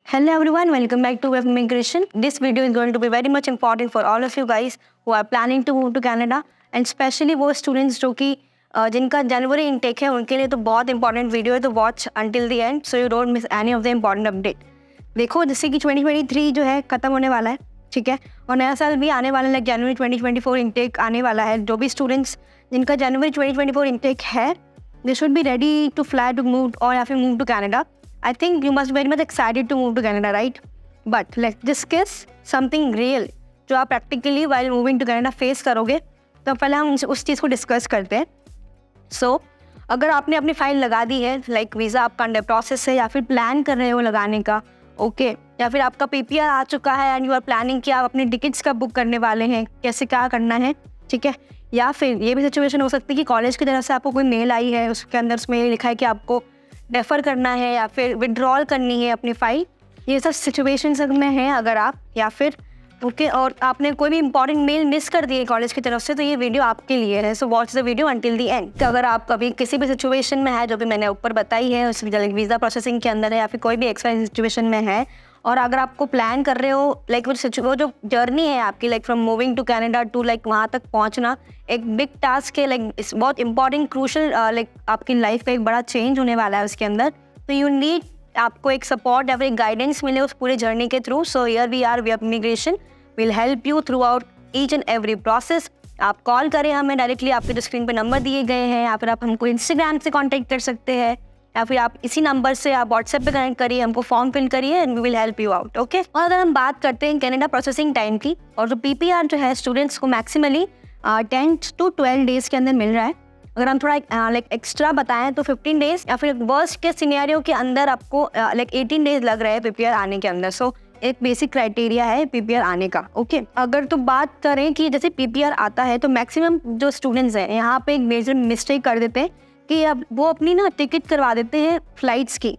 Hello everyone, welcome back to Web Migration. This video is going to be very much important for all of you guys who are planning to move to Canada and especially वो students जो कि जिनका जनवरी intake है उनके लिए तो बहुत important video है, तो watch until the and so you don't miss any of the important update. देखो जैसे कि 2023 जो है ख़त्म होने वाला है, ठीक है, और नया साल भी आने वाला है, लाइक जनवरी 2024 इनटेक आने वाला है। जो भी स्टूडेंट्स जिनका जनवरी 2024 इनटेक है, they should be ready to fly to move और या फिर move to Canada. I think you must be very much excited to move to Canada, right? But let's discuss something real जो आप practically while moving to Canada face करोगे। तो पहले हम उस चीज़ को डिस्कस करते हैं। अगर आपने अपनी फाइल लगा दी है, लाइक वीज़ा आपका अंडर प्रोसेस है या फिर प्लान कर रहे हो लगाने का, ओके, या फिर आपका PPR आ चुका है एंड यू आर प्लानिंग कि आप अपनी टिकट्स कब बुक करने वाले हैं, कैसे क्या करना है, ठीक है। या फिर ये भी सिचुएशन हो सकती है कि कॉलेज की तरफ से आपको कोई मेल आई है, उसके अंदर उसमें लिखा है कि आपको रेफ़र करना है या फिर विड्रॉल करनी है अपनी फ़ाइल। ये सब सिचुएशंस में हैं अगर आप, या फिर ओके, और आपने कोई भी इंपॉर्टेंट मेल मिस कर दी है कॉलेज की तरफ से, तो ये वीडियो आपके लिए है। So watch the video until the end. तो अगर आप कभी किसी भी सिचुएशन में है जो भी मैंने ऊपर बताई है, उस वीज़ा प्रोसेसिंग के अंदर है या फिर कोई भी एक्स्ट्रा सिचुएशन में है, और अगर आपको प्लान कर रहे हो लाइक वो जो जर्नी है आपकी, like from moving to Canada to like वहाँ तक पहुँचना एक बिग टास्क है, लाइक इस बहुत इंपॉर्टेंट क्रूशल लाइक आपकी लाइफ का एक बड़ा चेंज होने वाला है उसके अंदर। तो यू नीड आपको एक सपोर्ट या फिर एक गाइडेंस मिले उस पूरे जर्नी के through. So here we are Web Immigration will help you throughout each and every process. आप कॉल करें हमें डायरेक्टली, आपके जो स्क्रीन पे नंबर दिए गए हैं, या फिर आप हमको इंस्टाग्राम से कॉन्टैक्ट कर सकते हैं, या फिर आप इसी नंबर से आप व्हाट्सएप पे कनेक्ट करिए, हमको फॉर्म फिल करिए and we will help you out, okay. और अगर हम बात करते हैं कनाडा प्रोसेसिंग टाइम की, और जो PPR जो है स्टूडेंट्स को मैक्सिमली 10 to 12 डेज़ के अंदर मिल रहा है। अगर हम थोड़ा लाइक एक्स्ट्रा बताएं तो 15 डेज़, या फिर वर्स्ट के सिनेरियो के अंदर आपको लाइक 18 डेज़ लग रहे हैं PPR आने के अंदर। सो एक बेसिक क्राइटेरिया है PPR आने का, ओके। अगर तो बात करें कि जैसे PPR आता है तो मैक्सिमम जो स्टूडेंट्स हैं यहाँ पे एक मेजर मिस्टेक कर देते हैं कि अब वो अपनी ना टिकट करवा देते हैं फ़्लाइट्स की,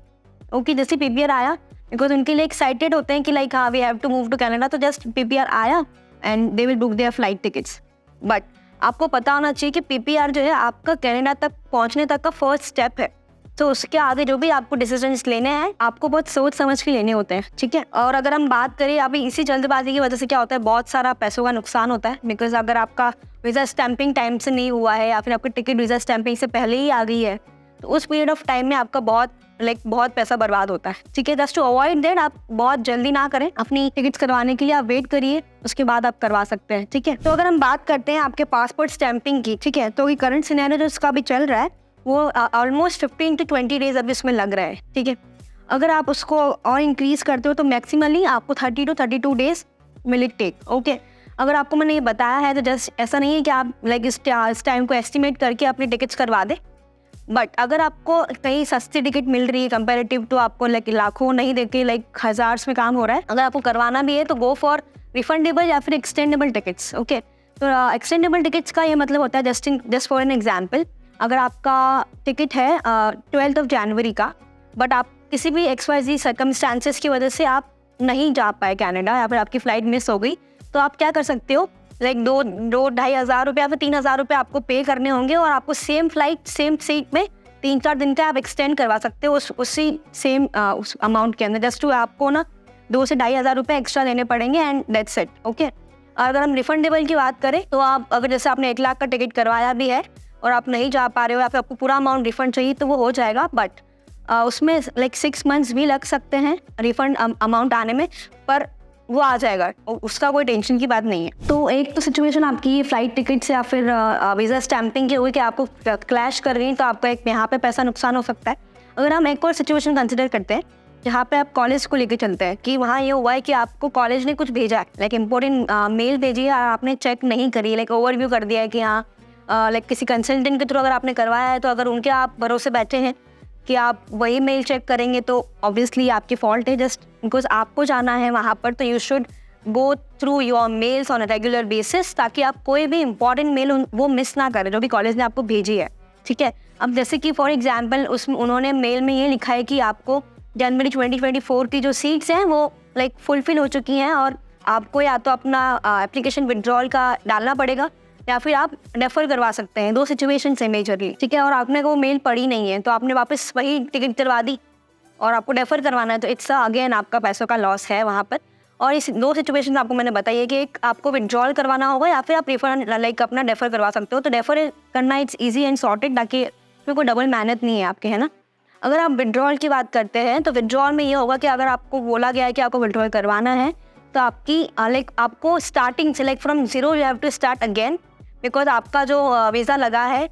ओके। जैसे PPR आया, बिकॉज उनके लिए एक्साइटेड होते हैं कि लाइक हाँ we have to move to Canada, तो जस्ट PPR आया and they will book their flight tickets. But आपको पता होना चाहिए कि PPR जो है आपका कनाडा तक पहुंचने तक का फर्स्ट स्टेप है। तो उसके आगे जो भी आपको डिसीजंस लेने हैं आपको बहुत सोच समझ के लेने होते हैं, ठीक है। और अगर हम बात करें अभी इसी जल्दबाजी की वजह से क्या होता है, बहुत सारा पैसों का नुकसान होता है। बिकॉज अगर आपका वीज़ा स्टैंपिंग टाइम से नहीं हुआ है या फिर आपकी टिकट वीज़ा स्टैंपिंग से पहले ही आ गई है, तो उस पीरियड ऑफ टाइम में आपका बहुत पैसा बर्बाद होता है, ठीक है। जस्ट टू अवॉइड दैट आप बहुत जल्दी ना करें अपनी टिकट्स करवाने के लिए, आप वेट करिए, उसके बाद आप करवा सकते हैं, ठीक है। तो अगर हम बात करते हैं आपके पासपोर्ट स्टैंपिंग की, ठीक है, तो ये करंट सिनेरियो जो इसका भी चल रहा है वो ऑलमोस्ट 15 to 20 डेज़ अभी इसमें लग रहा है, ठीक है। अगर आप उसको और इंक्रीज़ करते हो तो मैक्सिमली आपको 30 to 32 days will it take, okay. अगर आपको मैंने ये बताया है तो जस्ट ऐसा नहीं है कि आप लाइक इस टाइम को एस्टिमेट करके अपनी टिकट्स करवा दें। बट अगर आपको कहीं सस्ती टिकट मिल रही है कंपेरेटिव टू आपको लाइक लाखों नहीं देके लाइक हज़ार्स में काम हो रहा है, अगर आपको करवाना भी है तो गो फॉर रिफंडेबल या फिर एक्सटेंडेबल टिकट्स, ओके। तो एक्सटेंडेबल टिकट्स का ये मतलब होता है जस्ट फॉर एन एग्जाम्पल, अगर आपका टिकट है 12 जनवरी का, बट आप किसी भी XYZ सर्कमस्टांसेस की वजह से आप नहीं जा पाए कनाडा या फिर आपकी फ़्लाइट मिस हो गई, तो आप क्या कर सकते हो, लाइक 2-2.5 हज़ार रुपये या फिर 3 हज़ार रुपये आपको पे करने होंगे, और आपको सेम फ्लाइट सेम सीट में 3-4 दिन का आप एक्सटेंड करवा सकते हो उसी सेम उस अमाउंट के अंदर। जस्ट टू आपको ना 2 से 2.5 हज़ार रुपये एक्स्ट्रा देने पड़ेंगे एंड दैट्स इट, ओके। अगर हम रिफंडेबल की बात करें तो आप अगर जैसे आपने 1 लाख का टिकट करवाया भी है और आप नहीं जा पा रहे हो या फिर आपको पूरा अमाउंट रिफंड चाहिए तो वो हो जाएगा, बट उसमें लाइक 6 months भी लग सकते हैं रिफंड अमाउंट आने में, पर वो आ जाएगा, उसका कोई टेंशन की बात नहीं है। तो एक तो सिचुएशन आपकी फ़्लाइट टिकट से या फिर वीज़ा स्टैंपिंग की हुई कि आपको क्लैश कर रही है, तो आपका एक यहाँ पे पैसा नुकसान हो सकता है। अगर हम एक और सिचुएशन कंसिडर करते हैं जहाँ पे आप कॉलेज को लेके चलते हैं कि वहाँ ये हुआ है कि आपको कॉलेज ने कुछ भेजा है, लाइक इम्पोर्टेंट मेल भेजी है, आपने चेक नहीं करी, लाइक ओवरव्यू कर दिया है कि हाँ लाइक किसी कंसल्टेंट के थ्रू अगर आपने करवाया है, तो अगर उनके आप भरोसे बैठे हैं कि आप वही मेल चेक करेंगे तो ऑब्वियसली आपकी फॉल्ट है, जस्ट बिकॉज आपको जाना है वहाँ पर, तो you should go through your mails on a regular basis, ताकि आप कोई भी इंपॉर्टेंट मेल वो मिस ना करें जो भी कॉलेज ने आपको भेजी है, ठीक है। अब जैसे कि फॉर एग्जाम्पल उसमें उन्होंने मेल में ये लिखा है कि आपको जनवरी 2024 की जो सीट्स हैं वो लाइक फुलफिल हो चुकी हैं, और आपको या तो अपना एप्लीकेशन विड्रॉल का डालना पड़ेगा या फिर आप रेफर करवा सकते हैं। 2 सिचुएशन है मेजरली, ठीक है। और आपने वो मेल पढ़ी नहीं है तो आपने वापस वही टिकट करवा दी, और आपको डेफर करवाना है तो इट्स अगेन आपका पैसों का लॉस है वहाँ पर। और इस 2 सिचुएशन आपको मैंने बताई है कि एक आपको विड्रॉल करवाना होगा या फिर आप रिफंड लाइक अपना डेफर करवा सकते हो। तो डेफर करना इट्स ईजी एंड सॉर्टेड, ताकि इसमें कोई डबल मेहनत नहीं है आपके, है ना। अगर आप विड्रॉल की बात करते हैं तो विड्रॉल में ये होगा कि अगर आपको बोला गया है कि आपको विड्रॉल करवाना है तो आपकी लाइक आपको स्टार्टिंग से like from zero you have to start again, because आपका जो वीज़ा लगा है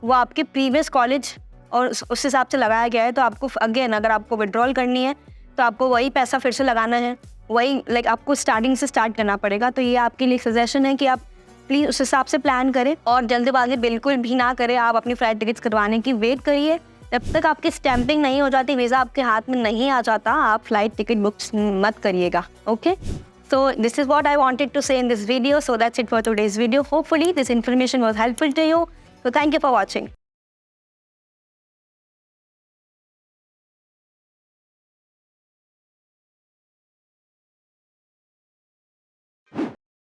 वो आपके प्रीवियस कॉलेज और उस हिसाब से लगाया गया है। तो आपको अगेन अगर आपको विड्रॉल करनी है तो आपको वही पैसा फिर से लगाना है, वही लाइक आपको स्टार्टिंग से स्टार्ट करना पड़ेगा। तो ये आपके लिए सजेशन है कि आप प्लीज़ उस हिसाब से प्लान करें और जल्दबाजी बिल्कुल भी ना करें। आप अपनी फ़्लाइट टिकट्स करवाने की वेट करिए, जब तक आपकी स्टैंपिंग नहीं हो जाती, वीज़ा आपके हाथ में नहीं आ जाता, आप फ़्लाइट टिकट बुक्स मत करिएगा। Okay, so this is what I wanted to say in this video. So that's it for today's video. Hopefully this information was helpful to you. So thank you for watching.